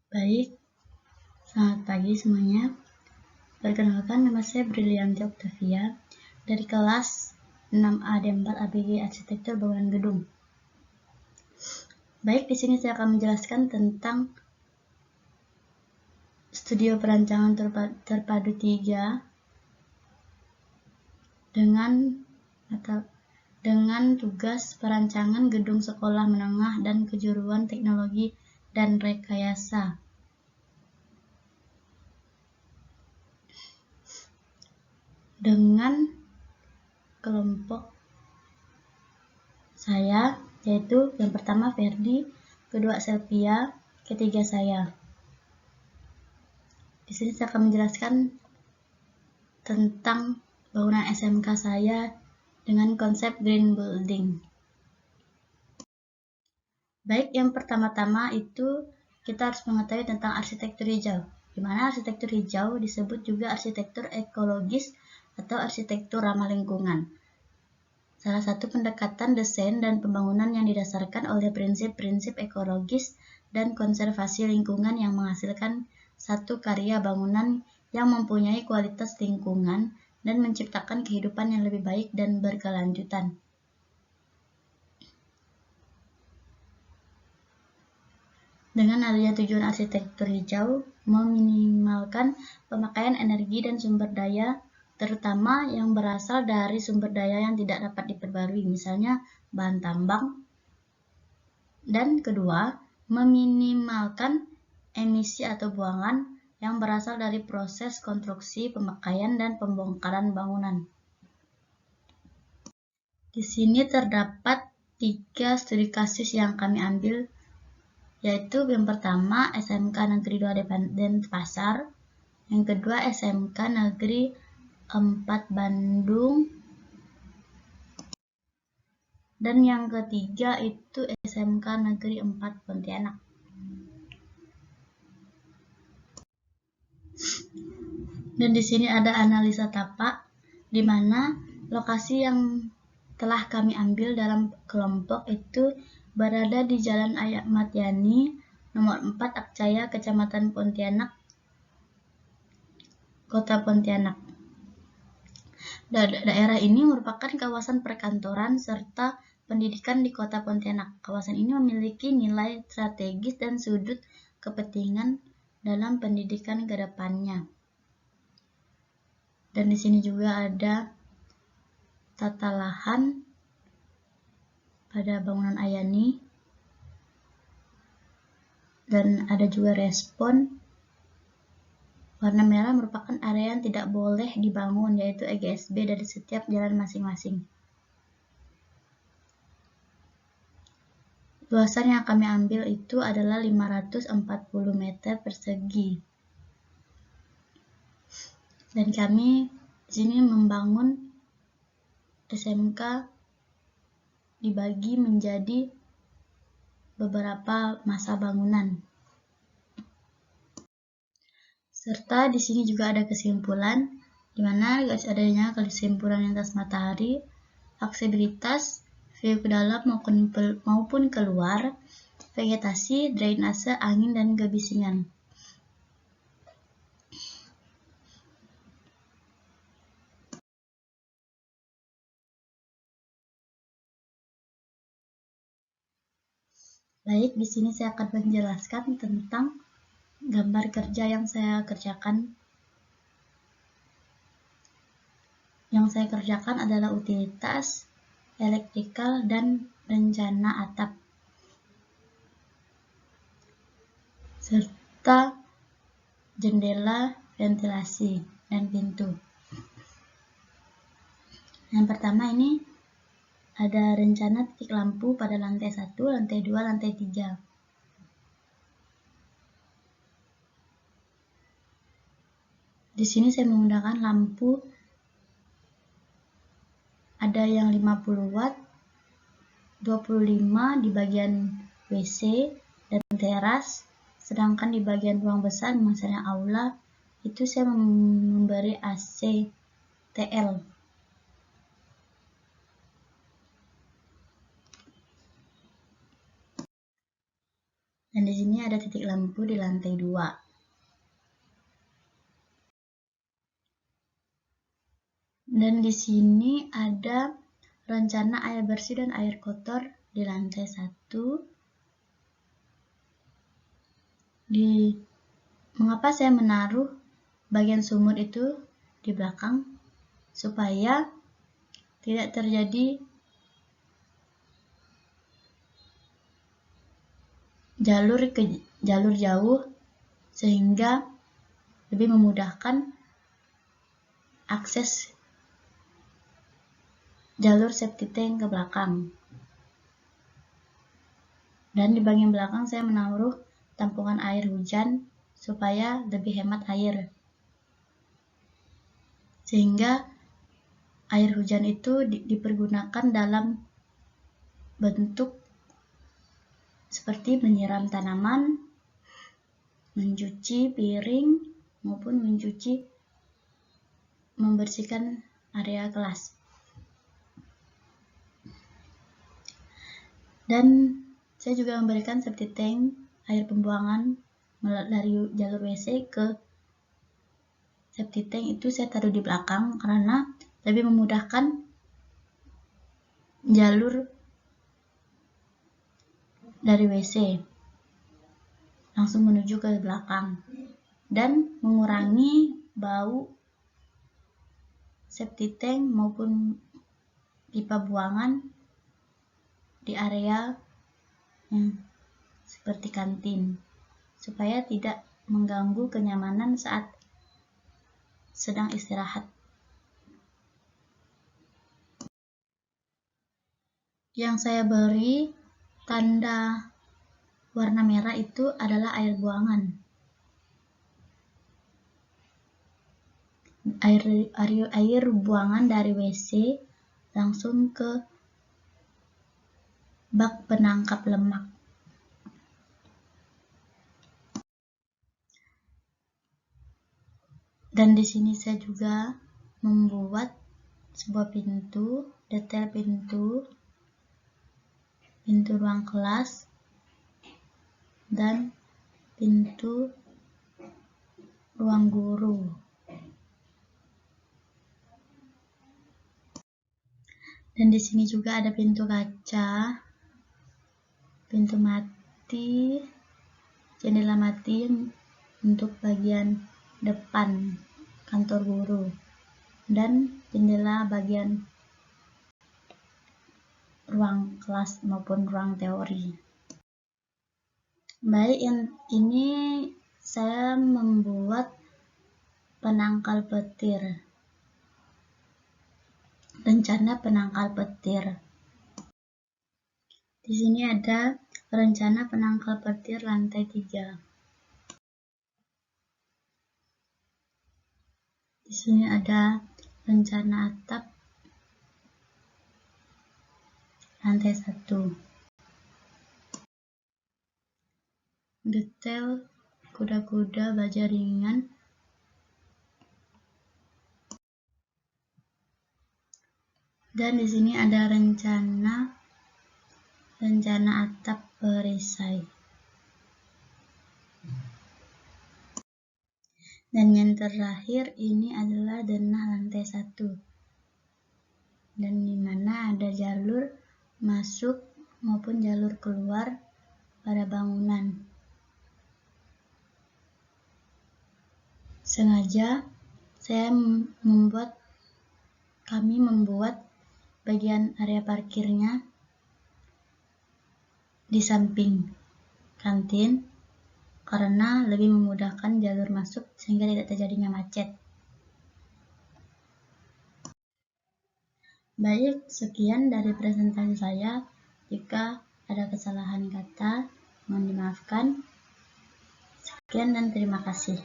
Baik, selamat pagi semuanya. Perkenalkan, nama saya Brilianti Octavia dari kelas 6A D4 ABG Arsitektur Bangunan Gedung. Baik, di sini saya akan menjelaskan tentang studio perancangan terpadu 3 dengan tugas perancangan gedung sekolah menengah dan kejuruan teknologi dan rekayasa. Dengan kelompok saya, yaitu yang pertama Ferdi, kedua Selvia, ketiga saya. Di sini saya akan menjelaskan tentang bangunan SMK saya dengan konsep green building. Baik, yang pertama-tama itu kita harus mengetahui tentang arsitektur hijau, di mana arsitektur hijau disebut juga arsitektur ekologis atau arsitektur ramah lingkungan. Salah satu pendekatan desain dan pembangunan yang didasarkan oleh prinsip-prinsip ekologis dan konservasi lingkungan yang menghasilkan satu karya bangunan yang mempunyai kualitas lingkungan dan menciptakan kehidupan yang lebih baik dan berkelanjutan. Dengan adanya tujuan arsitektur hijau, meminimalkan pemakaian energi dan sumber daya, terutama yang berasal dari sumber daya yang tidak dapat diperbarui, misalnya bahan tambang. Dan kedua, meminimalkan emisi atau buangan yang berasal dari proses konstruksi, pemakaian, dan pembongkaran bangunan. Di sini terdapat 3 studi kasus yang kami ambil, yaitu yang pertama SMK Negeri 2 Denpasar, yang kedua SMK Negeri 4 Bandung, dan yang ketiga itu SMK Negeri 4 Pontianak. Dan di sini ada analisa tapak, di mana lokasi yang telah kami ambil dalam kelompok itu berada di Jalan Ahmad Yani, nomor 4 Akcaya, Kecamatan Pontianak, Kota Pontianak. Daerah ini merupakan kawasan perkantoran serta pendidikan di Kota Pontianak. Kawasan ini memiliki nilai strategis dan sudut kepentingan dalam pendidikan ke depannya. Dan di sini juga ada tata lahan pada bangunan Ayani, dan ada juga respon. Warna merah merupakan area yang tidak boleh dibangun, yaitu EGSB dari setiap jalan masing-masing. Luasan yang kami ambil itu adalah 540 meter persegi. Dan kami di sini membangun SMK dibagi menjadi beberapa masa bangunan. Serta di sini juga ada kesimpulan, di mana adanya kesimpulan lintas matahari, aksesibilitas, view ke dalam maupun keluar, vegetasi, drainase, angin, dan kebisingan. Baik, di sini saya akan menjelaskan tentang gambar kerja yang saya kerjakan. Yang saya kerjakan adalah utilitas, elektrikal, dan rencana atap, serta jendela, ventilasi, dan pintu. Yang pertama ini ada rencana titik lampu pada lantai 1, lantai 2, lantai 3. Di sini saya menggunakan lampu, ada yang 50 watt, 25 di bagian WC dan teras, sedangkan di bagian ruang besar, misalnya aula, itu saya memberi AC TL. Dan di sini ada titik lampu di lantai 2. Dan di sini ada rencana air bersih dan air kotor di lantai 1. Mengapa saya menaruh bagian sumur itu di belakang? Supaya tidak terjadi jalur jauh, sehingga lebih memudahkan akses jalur septic tank ke belakang. Dan di bagian belakang saya menaruh tampungan air hujan supaya lebih hemat air, sehingga air hujan itu dipergunakan dalam bentuk seperti menyiram tanaman, mencuci piring, maupun membersihkan area kelas. Dan saya juga memberikan septic tank air pembuangan dari jalur WC ke septic tank itu saya taruh di belakang karena lebih memudahkan jalur dari WC langsung menuju ke belakang dan mengurangi bau septic tank maupun pipa buangan di area seperti kantin, supaya tidak mengganggu kenyamanan saat sedang istirahat. Yang saya beri tanda warna merah itu adalah air buangan. Air buangan dari WC langsung ke bak penangkap lemak. Dan di sini saya juga membuat sebuah pintu, detail pintu ruang kelas, dan pintu ruang guru. Dan di sini juga ada pintu kaca, pintu mati, jendela mati untuk bagian depan kantor guru, dan jendela bagian ruang kelas maupun ruang teori. Baik, ini saya membuat penangkal petir. Rencana penangkal petir. Di sini ada rencana penangkal petir lantai 3. Di sini ada rencana atap lantai 1. Detail kuda-kuda baja ringan. Dan di sini ada rencana atap perisai. Dan yang terakhir ini adalah denah lantai 1. Dan di mana ada jalur masuk maupun jalur keluar pada bangunan. Sengaja kami membuat bagian area parkirnya di samping kantin karena lebih memudahkan jalur masuk sehingga tidak terjadinya macet. Baik, sekian dari presentasi saya. Jika ada kesalahan kata, mohon dimaafkan. Sekian dan terima kasih.